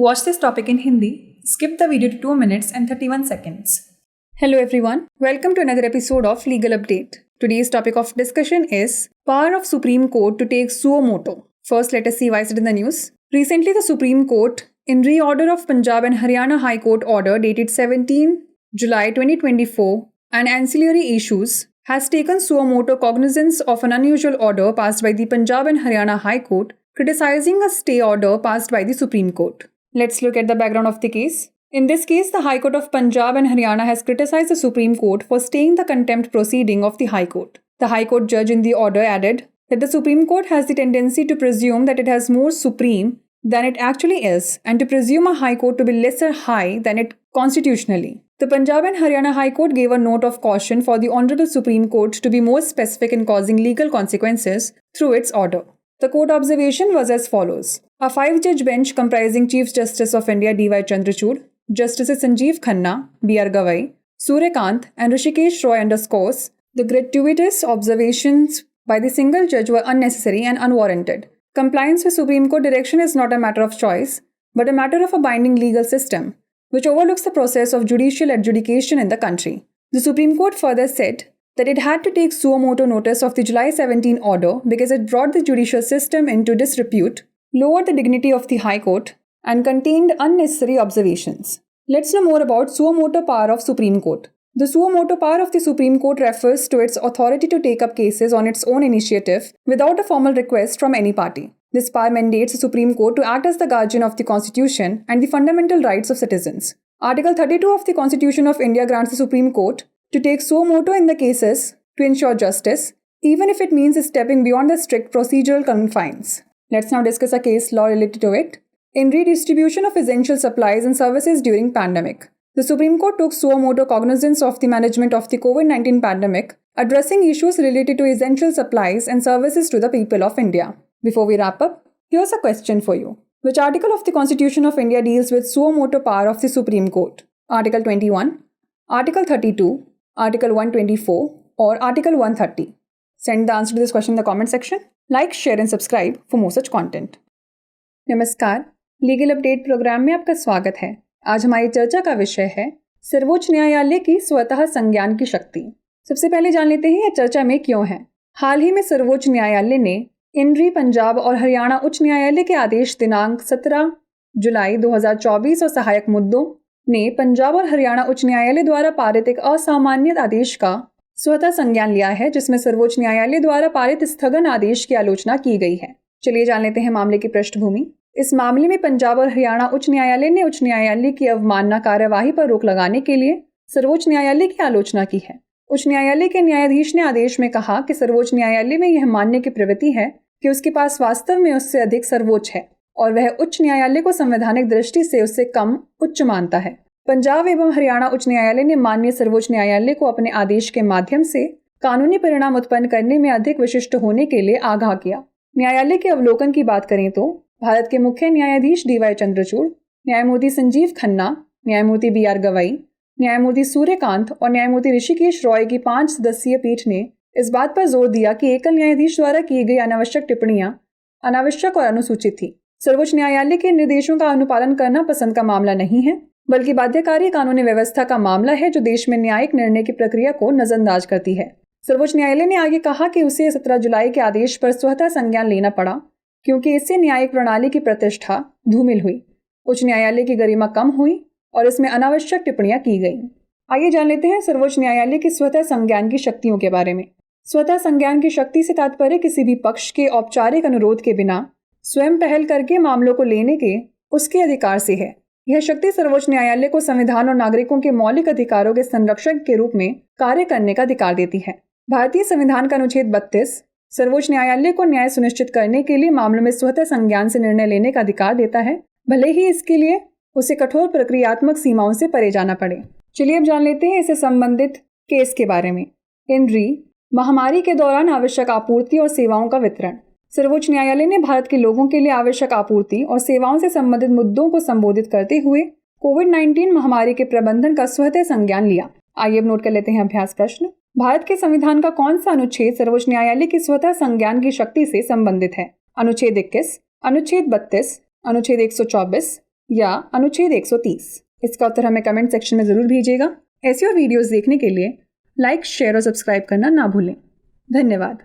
watch this topic in Hindi, skip the video to 2 minutes and 31 seconds. Hello everyone, welcome to another episode of Legal Update. Today's topic of discussion is power of Supreme Court to take suo moto. First, let us see why is it in the news. Recently, the Supreme Court, in reorder of Punjab and Haryana High Court order dated 17 July 2024 and ancillary issues, has taken suo moto cognizance of an unusual order passed by the Punjab and Haryana High Court, criticizing a stay order passed by the Supreme Court. Let's look at the background of the case. In this case, the High Court of Punjab and Haryana has criticized the Supreme Court for staying the contempt proceeding of the High Court. The High Court judge in the order added that the Supreme Court has the tendency to presume that it has more supreme than it actually is, and to presume a High Court to be lesser high than it constitutionally. The Punjab and Haryana High Court gave a note of caution for the Honourable Supreme Court to be more specific in causing legal consequences through its order. The court observation was as follows. A 5-judge bench comprising Chief Justice of India D.Y. Chandrachud, Justices Sanjeev Khanna, B.R. Gavai, Suryakant and Rishikesh Roy underscores the gratuitous observations by the single judge were unnecessary and unwarranted. Compliance with Supreme Court direction is not a matter of choice, but a matter of a binding legal system, which overlooks the process of judicial adjudication in the country. The Supreme Court further said that it had to take suo moto notice of the July 17 order because it brought the judicial system into disrepute, lowered the dignity of the High Court, and contained unnecessary observations. Let's know more about suo moto power of Supreme Court. The suo moto power of the Supreme Court refers to its authority to take up cases on its own initiative without a formal request from any party. This power mandates the Supreme Court to act as the guardian of the Constitution and the fundamental rights of citizens. Article 32 of the Constitution of India grants the Supreme Court to take suo moto in the cases to ensure justice, even if it means stepping beyond the strict procedural confines. Let's now discuss a case law related to it. In redistribution of essential supplies and services during pandemic, the Supreme Court took suo moto cognizance of the management of the COVID-19 pandemic, addressing issues related to essential supplies and services to the people of India. Before we wrap up, here's a question for you. Which article of the Constitution of India deals with suo moto power of the Supreme Court? Article 21, Article 32, Article 124 or Article 130? Send the answer to this question in the comment section. Like, share and subscribe for more such content. नमस्कार, legal update programme में आपका स्वागत है। आज हमारी चर्चा का विषय है सर्वोच्च न्यायालय की स्वतः संज्ञान की शक्ति। सबसे पहले जान लेते हैं यह चर्चा में क्यों है। हाल ही में सर्वोच्च न्यायालय ने इनरी पंजाब और हरियाणा उच्च न्यायालय के आदेश दिनांक 17 जुलाई 2024 और सहायक मुद्दों ने पंजाब और हरियाणा उच्च न्यायालय द्वारा पारित एक असामान्य आदेश का स्वतः संज्ञान लिया है, जिसमें सर्वोच्च न्यायालय द्वारा पारित स्थगन आदेश की आलोचना की गई है। चलिए जान लेते हैं मामले की पृष्ठभूमि। इस मामले में पंजाब और हरियाणा उच्च न्यायालय ने उच्च न्यायालय की अवमानना कार्यवाही पर रोक लगाने के लिए सर्वोच्च न्यायालय की आलोचना की है। उच्च न्यायालय के न्यायाधीश ने आदेश में कहा कि सर्वोच्च न्यायालय में यह मानने की प्रवृत्ति है कि उसके पास वास्तव में उससे अधिक सर्वोच्च है और वह उच्च न्यायालय को संवैधानिक दृष्टि से उससे कम उच्च मानता है। पंजाब एवं हरियाणा उच्च न्यायालय ने माननीय सर्वोच्च न्यायालय को अपने आदेश के माध्यम से कानूनी परिणाम उत्पन्न करने में अधिक विशिष्ट होने के लिए आगाह किया। न्यायालय के अवलोकन की बात करें तो भारत के मुख्य न्यायाधीश D.Y. चंद्रचूड़, न्यायमूर्ति संजीव खन्ना, न्यायमूर्ति B.R. गवई, न्यायमूर्ति सूर्यकांत और न्यायमूर्ति ऋषिकेश रॉय की 5 सदस्यीय पीठ ने इस बात पर जोर दिया कि एकल न्यायाधीश द्वारा की गई अनावश्यक टिप्पणियां अनावश्यक और अनुसूचित थी। सर्वोच्च न्यायालय के निर्देशों का अनुपालन करना पसंद का मामला नहीं है, बल्कि बाध्यकारी कानूनी व्यवस्था का मामला है जो देश में न्यायिक निर्णय की प्रक्रिया को नजरअंदाज करती है। सर्वोच्च न्यायालय ने आगे कहा कि उसे 17 जुलाई के आदेश पर स्वतः संज्ञान लेना पड़ा क्योंकि इससे न्यायिक प्रणाली की प्रतिष्ठा धूमिल हुई, उच्च न्यायालय की गरिमा कम हुई और इसमें अनावश्यक टिप्पणियां की गईं। आइए जान लेते हैं सर्वोच्च न्यायालय के स्वतः संज्ञान की शक्तियों के बारे में। स्वतः संज्ञान की शक्ति से तात्पर्य किसी भी पक्ष के औपचारिक अनुरोध के बिना स्वयं पहल करके मामलों को लेने के उसके अधिकार से है। यह शक्ति सर्वोच्च न्यायालय को संविधान और नागरिकों के मौलिक अधिकारों के संरक्षक के रूप में कार्य करने का अधिकार देती है। भारतीय संविधान का अनुच्छेद 32 सर्वोच्च न्यायालय को न्याय सुनिश्चित करने के लिए मामलों में स्वतः संज्ञान से निर्णय लेने का अधिकार देता है, भले ही इसके लिए उसे कठोर प्रक्रियात्मक सीमाओं से परे जाना पड़े। चलिए अब जान लेते हैं इससे संबंधित केस के बारे में। इनरी महामारी के दौरान आवश्यक आपूर्ति और सेवाओं का वितरण। सर्वोच्च न्यायालय ने भारत के लोगों के लिए आवश्यक आपूर्ति और सेवाओं से संबंधित मुद्दों को संबोधित करते हुए कोविड-19 महामारी के प्रबंधन का स्वतः संज्ञान लिया। आइए अब नोट कर लेते हैं अभ्यास प्रश्न। भारत के संविधान का कौन सा अनुच्छेद सर्वोच्च न्यायालय की स्वतः संज्ञान की शक्ति से संबंधित है? अनुच्छेद 21, अनुच्छेद 32, अनुच्छेद 124 या अनुच्छेद 130? इसका उत्तर हमें कमेंट सेक्शन में ज़रूर भेजिएगा। ऐसी और वीडियोस देखने के लिए लाइक, शेयर और सब्सक्राइब करना ना भूलें। धन्यवाद।